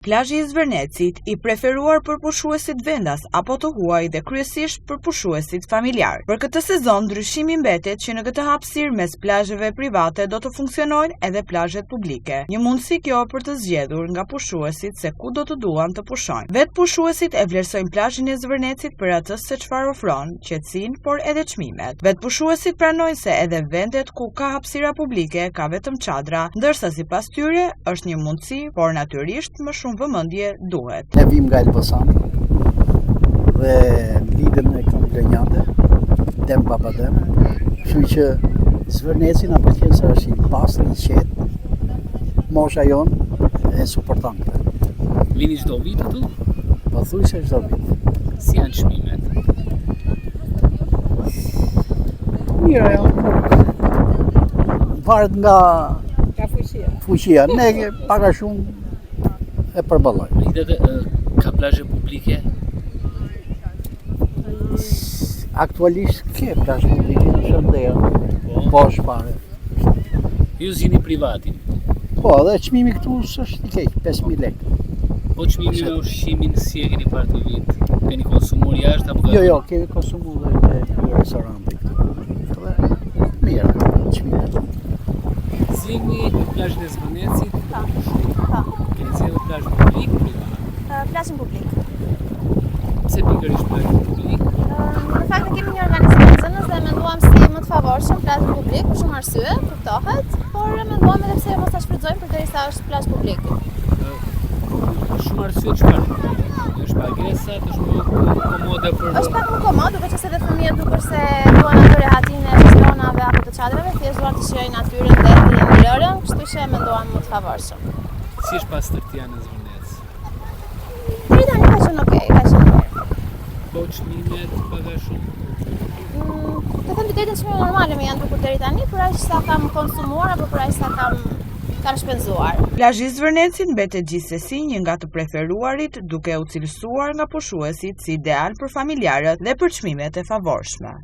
Plazhi i Zvërnecit, i preferuar për pushuesit vendas apo të huaj dhe kryesisht për pushuesit familjar. Për këtë sezon, ndryshimi mbetet që në këtë hapësirë mes plazheve private do të funksionojnë edhe plazhet publike. Një mundësi kjo për të zgjedhur nga pushuesit se ku do të duan të pushojnë. Vetë pushuesit e vlerësojnë plazhin e Zvërnecit për atë se çfarë ofron, qetësinë, por edhe çmimet. Vetë pushuesit pranojnë se edhe vendet ku ka hapësira publike ka vetëm çadra, ndërsa sipas tyre është një mundësi, por natyrisht më shumë vëmendje duhet. Ne vim nga Elbasani dhe lidhem me këmbë grenjate, dem baba dem, kështu që Zvërneci na pëlqen se është i pastër, i qetë, mosha jonë e suportante. Vini çdo vit këtu? Pothuajse çdo vit. Si janë çmimet? Mirë janë. Varet nga fuqia. Ne pak a shumë e përballojmë. Ka plazhe publike? Aktualisht ke plazhe publike në Shëndeja. Po shpare. Ju zini privatin. Po, dhe çmimi këtu s'është i keq, 5.000 lekë. Po çmimi me ushqimin si e keni parë të vit? Keni konsumuar jashtë apo? Jo, kemi konsumuar dhe në restorante këtu. Dhe mirë, çmimet. Zini plazhin e Zvërnecit? Po. Keni zgjedhur plazh publik, privat? Plazhin publik. Pse pikërisht plazhin publik? Në fakt ne kemi një organizim të zënës dhe menduam si më të favorshëm plazhin publik për shumë arsye, kuptohet, por menduam edhe pse mos ta shfrytëzojmë përderisa është plazh publik. Shumë arsye çfarë? Është pagesat, është më komode për... Është pak më komod, duke qenë se edhe fëmijët duket se duan atë rehatin e restoranteve apo të çadrave, thjesht duan të shijojnë natyrën dhe të ngrërën, kështu që menduam më të favorshëm. Si është pastërtia në Zvërnec? Deri tani ka qenë okay, ka qenë mirë. Po çmimet paga shumë? Të them të drejtën, çmimet normale më janë dukur deri tani, për aq sa kam konsumuar apo për aq sa kam shpenzuar. Plazhi i Zvërnecit mbetet gjithsesi një nga të preferuarit, duke u cilësuar nga pushuesit si ideal për familjarët dhe për çmimet e favorshme.